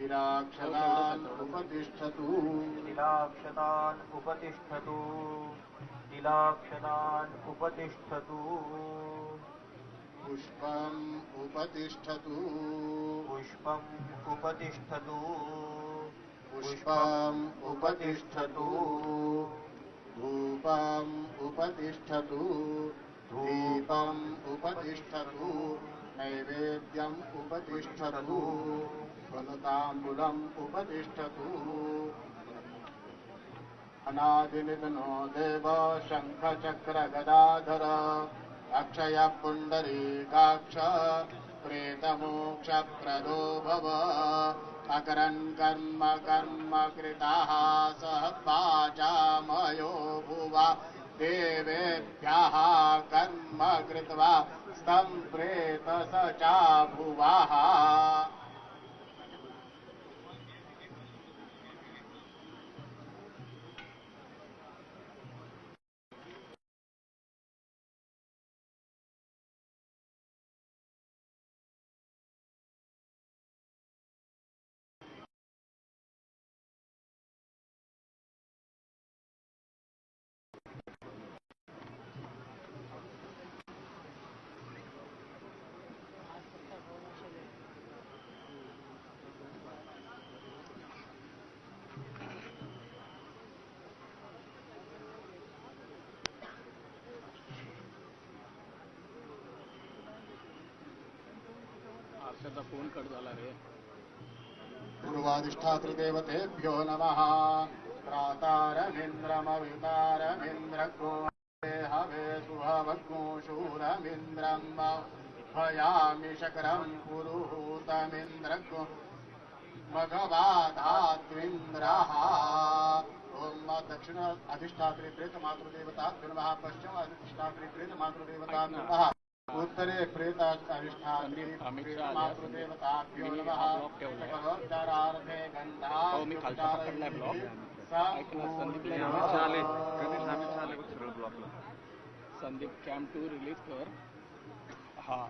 तिलाक्षदान् उपतिष्ठतु तिलाक्षदान् उपतिष्ठतु तिलाक्षदान् उपतिष्ठतु पुष्पम् उपतिष्ठतु पुष्पम् उपतिष्ठतु पुष्पम् उपतिष्ठतु धूपम् उपतिष्ठतु दीपम् उपतिष्ठतु नैवेद्यम् उपतिष्ठतु फलताम्बूलम् उपतिष्ठतु अनादिनिधनो देव शङ्खचक्रगदाधर अक्षय पुण्डरीकाक्ष प्रेतमोक्षप्रदो भव अकरन् कर्म कर्म कृताः सह वाचामयो भुवा देवेभ्यः कर्म कृत्वा स्तं प्रेतस च भुवः फोन कट झाला रे. पूर्वाधिष्ठातृदेवतेभ्यो नमः. त्रातारमिन्द्रमवितारमिन्द्रको हवे सुहवग्नो शूरमिन्द्रं भयामि शकरं पुरुहूतमिन्द्रको मघवाधात्विन्द्रः. ओम दक्षिण अधिष्ठात्री प्रेत मातृदेवताभ्यो नमः. पश्चिम अधिष्ठात्री प्रेत मातृदेवताभ्यो नमः. उत्तरे प्रेत अधिष्ठात्री मातृदेवताभ्यो नमः. सकलोपचारार्थे संदीप कॅम्प 2 रिलीज कर. हा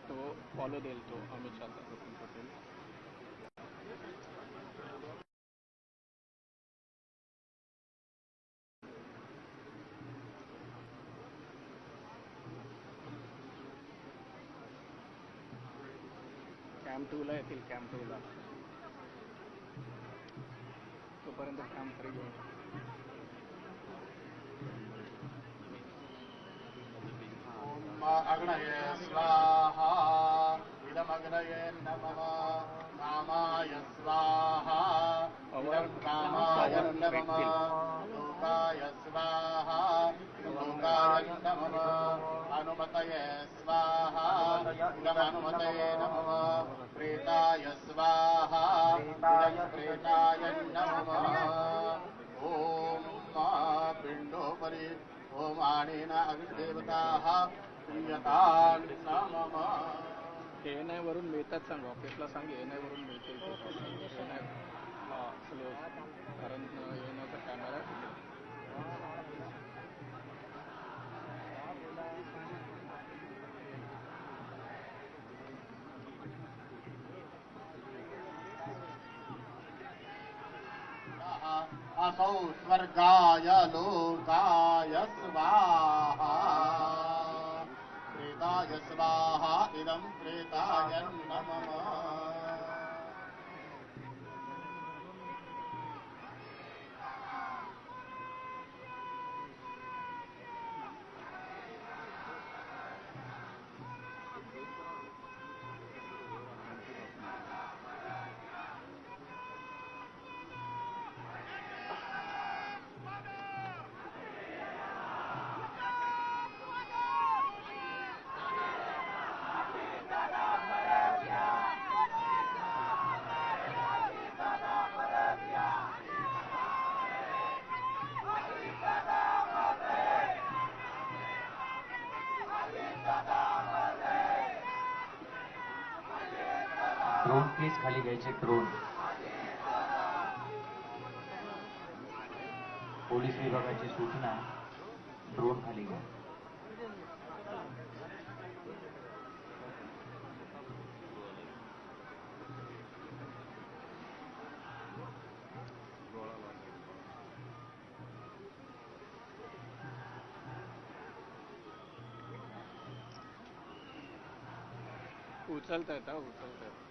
तो फॉलो देईल तो अमित शाह पटेल. कॅम्प 2 ला येतील. कॅम्प 2 ला तोपर्यंत कॅम्प 3 घेऊन अग्नये स्वाहा इदमग्नये नमः. कामाय स्वाहा इदं कामाय नमः. लोकाय स्वाहा लोकाय नमः. अनुमतये स्वाहा इदमनुमतये नमः. प्रेताय स्वाहा इदं प्रेताय नमः. ॐ पिण्डोपरि ओम आणेन अग्निदेवताः प्रियतां नमः. एएनआय वरून मिळतात सांग. ऑफिसला सांग एएनआय वरून मिळतील. एएनआय स्लो कारण एएनआयचा कॅमेरा असौ स्वर्गाय लोकाय स्वाहा. प्रेताय स्वाहा इदं प्रेताय नमः. ड्रोन प्लीज खाली घ्यायचे. ड्रोन पोलीस विभागाची सूचना. ड्रोन खाली घ्या. उचलता येतं उचलता येतं.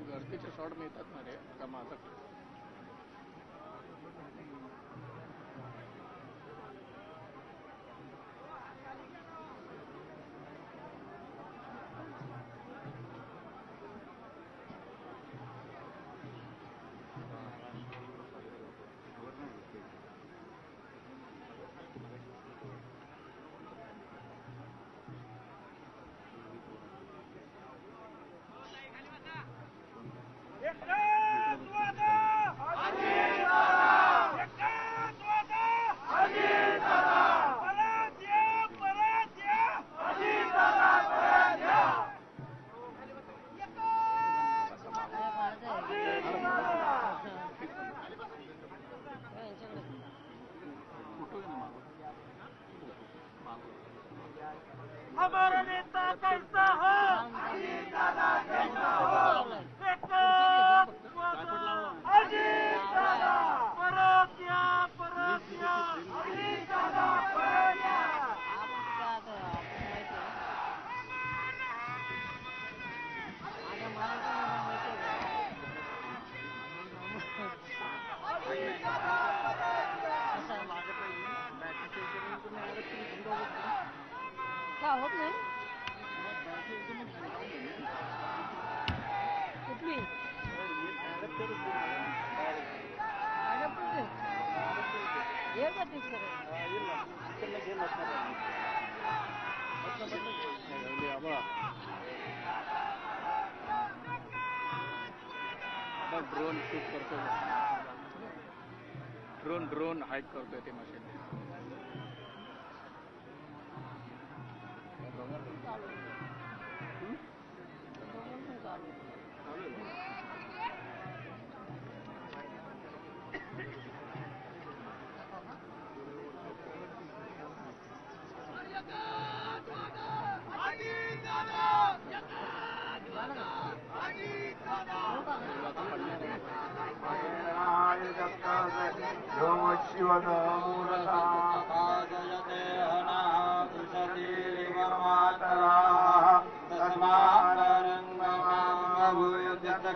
गर्दीचे शॉट मिळतात ना रे का माझा हमारा नेता कैसा हो अजीत दादा कैसा हो अजीत दादा परत्या परत्या अजीत दादा परत्या का होत नाही कुठली ड्रोन शूट करतो ड्रोन हाईक करतोय ते मशीन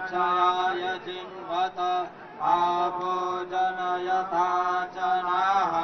क्षयाय चिन्वत आभोजन यथा जनाः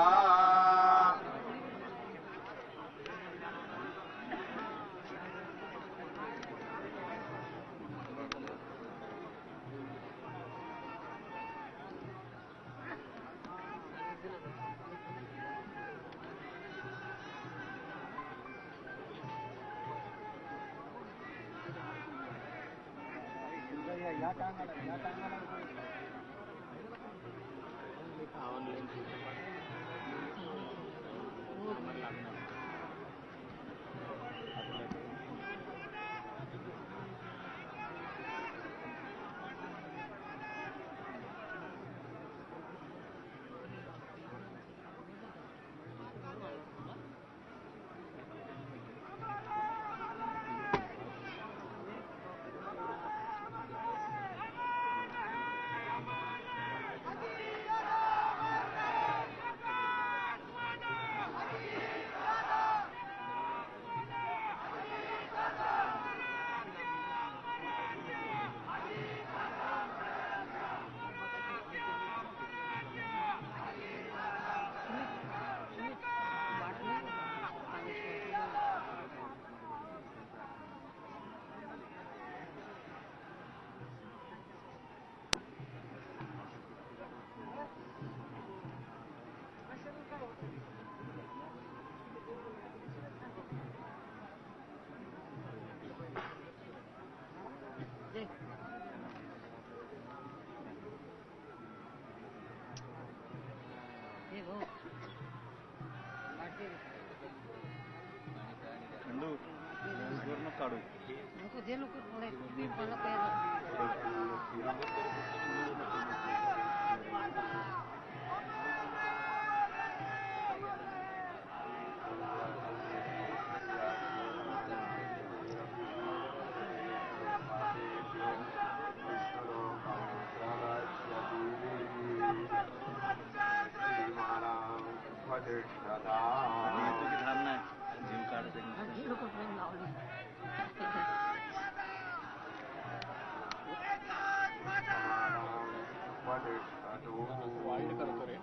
वाईट करतो रे.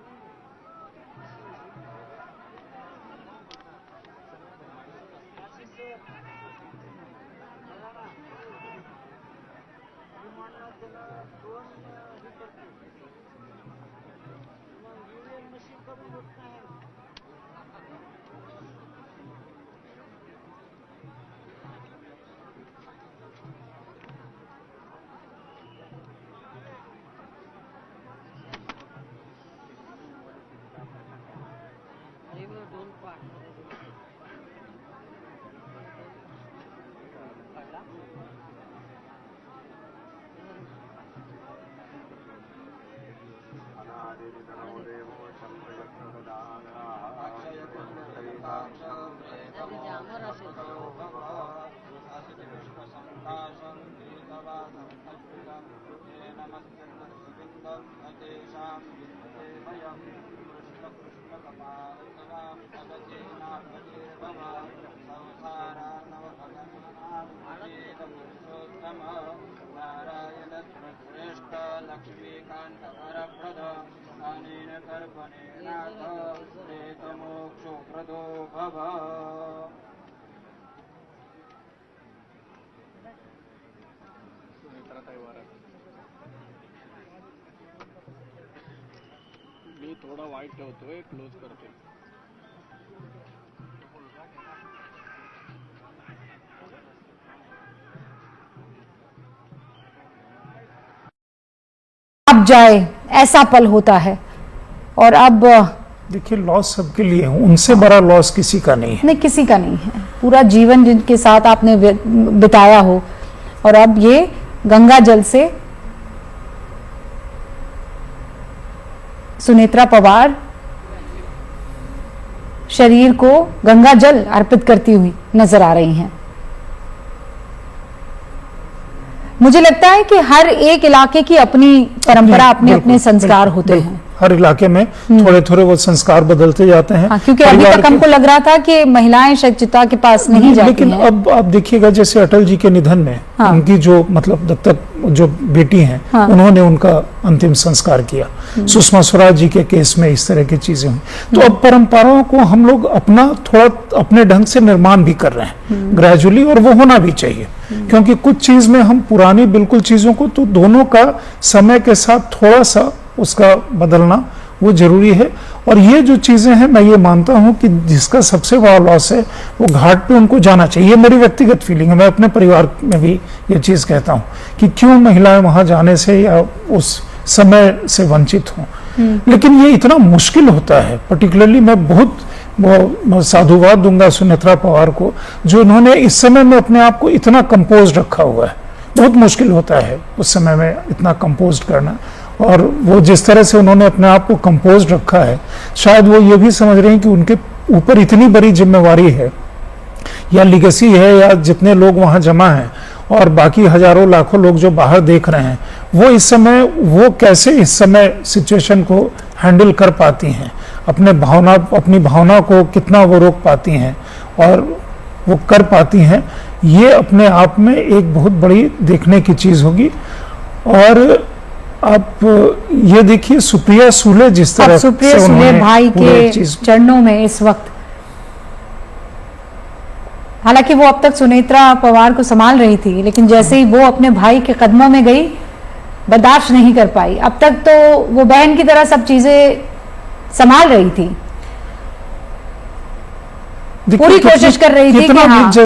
सुनेत्राताई वराड. मी थोडा वाईट ठेवतोय, क्लोज करते. अब जाए ऐसा पल होता है. और अब देखिए, लॉस सबके लिए है, उनसे बड़ा लॉस किसी का नहीं है. नहीं, किसी का नहीं है. पूरा जीवन जिनके साथ आपने बिताया हो, और अब ये गंगा जल से सुनेत्रा पवार शरीर को गंगा जल अर्पित करती हुई नजर आ रही हैं. मुझे लगता है कि हर एक इलाके की अपनी परंपरा, अपने अपने संस्कार होते हैं. हर इलाके में थोड़े थोड़े वो संस्कार बदलते जाते हैं. हाँ, क्योंकि अभी तक हमको लग रहा था कि महिलाएं शायद चिता के पास नहीं जाती लेकिन हैं. अब आप देखिएगा, जैसे अटल जी के निधन में उनकी जो मतलब दत्तक जो बेटी हैं, उन्होंने उनका अंतिम संस्कार किया. सुषमा स्वराज जी के केस में इस तरह की चीजें हुई. तो अब परंपराओं को हम लोग अपना थोड़ा अपने ढंग से निर्माण भी कर रहे हैं ग्रेजुअली, और वो होना भी चाहिए. क्योंकि कुछ चीज में हम पुरानी बिल्कुल चीजों को, तो दोनों का समय के साथ थोड़ा सा उसका बदलना वो जरूरी है. और ये जो चीजें हैं, मैं ये मानता हूं कि जिसका सबसे बड़ा लॉस है वो घाट पे उनको जाना चाहिए. ये मेरी व्यक्तिगत फीलिंग है. मैं अपने परिवार में भी ये चीज कहता हूं कि क्यों महिलाएं वहां जाने से या उस समय से वंचित हों. लेकिन ये इतना मुश्किल होता है. पर्टिकुलरली मैं बहुत साधुवाद दूंगा सुनेत्रा पवार को, जो उन्होंने इस समय में अपने आप को इतना कंपोज रखा हुआ है. बहुत मुश्किल होता है उस समय में इतना कंपोज करना. और वो जिस तरह से उन्होंने अपने आप को कंपोज रखा है, शायद वो ये भी समझ रहे हैं कि उनके ऊपर इतनी बड़ी जिम्मेवारी है या लिगेसी है, या जितने लोग वहां जमा हैं और बाकी हजारों लाखों लोग जो बाहर देख रहे हैं, वो इस समय वो कैसे इस समय सिचुएशन को हैंडल कर पाती हैं, अपनी भावना को कितना वो रोक पाती हैं और वो कर पाती हैं. ये अपने आप में एक बहुत बड़ी देखने की चीज होगी. और आप ये देखिए, सुप्रिया सुले जिस तरह सुप्रिया सुले भाई के चरणों में इस वक्त, हालांकि वो अब तक सुनेत्रा पवार को संभाल रही थी, लेकिन जैसे ही वो अपने भाई के कदमों में गई, बर्दाश्त नहीं कर पाई. अब तक तो वो बहन की तरह सब चीजें संभाल रही थी, पूरी कोशिश कर रही थी कि हाँ